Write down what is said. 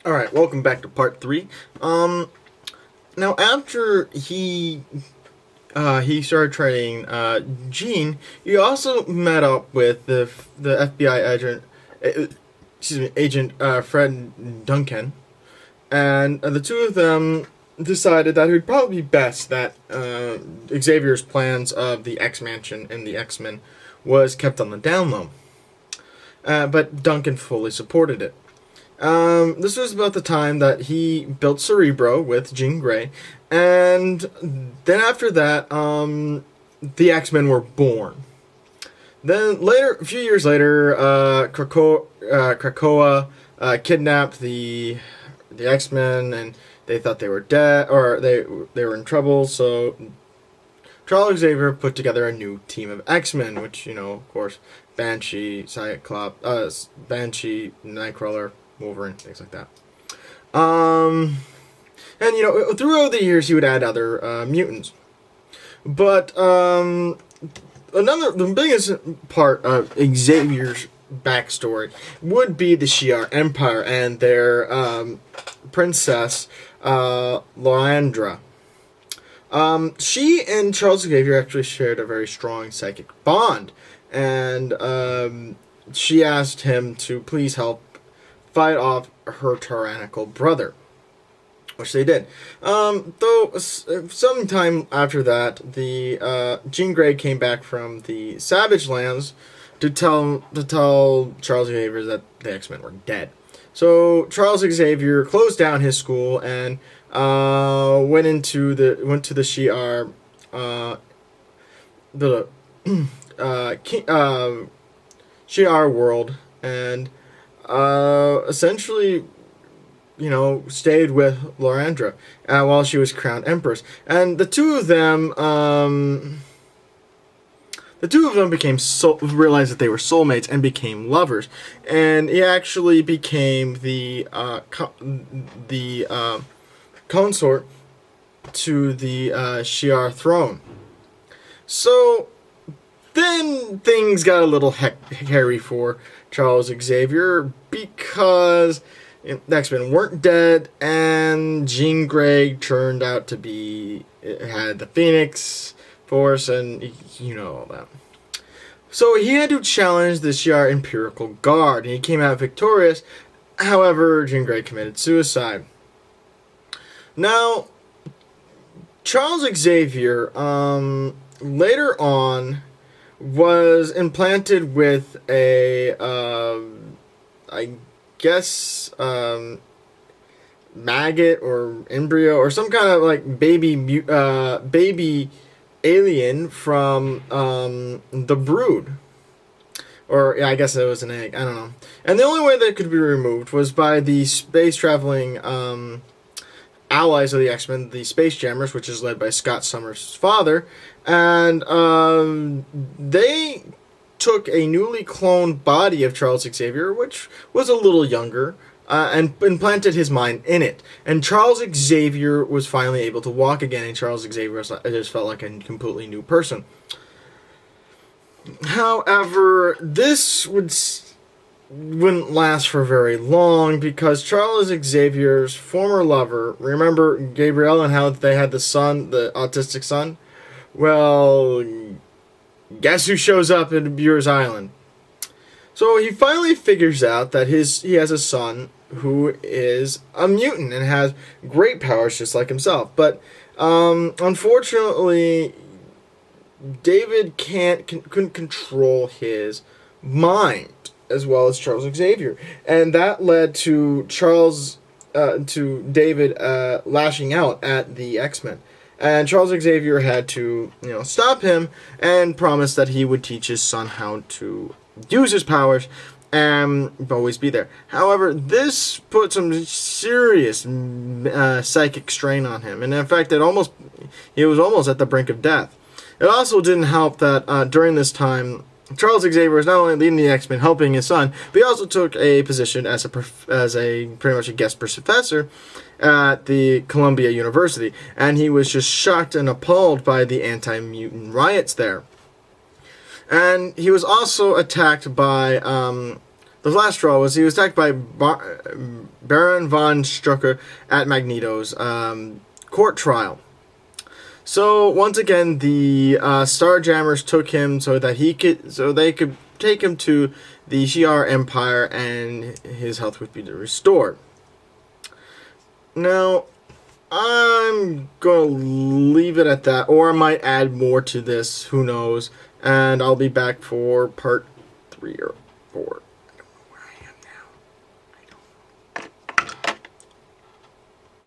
Alright, welcome back to part 3. Now after he started training Jean, he also met up with the FBI agent Fred Duncan, and the two of them decided that it would probably be best that Xavier's plans of the X-Mansion and the X-Men was kept on the down low. But Duncan fully supported it. This was about the time that he built Cerebro with Jean Grey, and then after that, the X-Men were born. Then later, a few years later, Krakoa kidnapped the X-Men, and they thought they were dead, or they were in trouble. So Charles Xavier put together a new team of X-Men, which, of course, Banshee, Cyclops, Banshee, Nightcrawler, Wolverine, things like that. And throughout the years he would add other mutants. But the biggest part of Xavier's backstory would be the Shi'ar Empire and their princess Lorandra. She and Charles Xavier actually shared a very strong psychic bond, and she asked him to please help fight off her tyrannical brother, which they did. Though sometime after that, the Jean Grey came back from the Savage Lands to tell Charles Xavier that the X-Men were dead. So Charles Xavier closed down his school and went to the Shi'ar Shi'ar world, and essentially, stayed with Lorandra while she was crowned empress, and the two of them realized that they were soulmates and became lovers, and he actually became the consort to the Shi'ar throne. So then things got a little hairy for Charles Xavier, because the X-Men weren't dead, and Jean Grey turned out to had the Phoenix Force, and all that. So he had to challenge the Shi'ar Imperial Guard, and he came out victorious. However, Jean Grey committed suicide. Now, Charles Xavier, later on, was implanted with a, maggot or embryo or some kind of baby alien from the Brood. Or, yeah, I guess it was an egg. I don't know. And the only way that it could be removed was by the space-traveling allies of the X-Men, the Space Jammers, which is led by Scott Summers' father. And they took a newly cloned body of Charles Xavier, which was a little younger, and implanted his mind in it. And Charles Xavier was finally able to walk again, and Charles Xavier just felt like a completely new person. However, this wouldn't last for very long, because Charles Xavier's former lover, remember Gabrielle and how they had the autistic son? Well, guess who shows up at Bureau's Island? So he finally figures out that he has a son who is a mutant and has great powers just like himself. But unfortunately, David couldn't control his mind as well as Charles Xavier, and that led to David lashing out at the X-Men. And Charles Xavier had to, stop him and promise that he would teach his son how to use his powers and always be there. However, this put some serious psychic strain on him, and in fact, he was almost at the brink of death. It also didn't help that during this time, Charles Xavier was not only leading the X-Men, helping his son, but he also took a position as pretty much a guest professor at the Columbia University, and he was just shocked and appalled by the anti-mutant riots there. And he was also attacked by the last straw was he was attacked by Baron von Strucker at Magneto's court trial. So once again, the Starjammers took him so they could take him to the Shi'ar Empire, and his health would be restored. Now, I'm gonna leave it at that, or I might add more to this. Who knows? And I'll be back for part 3 or 4.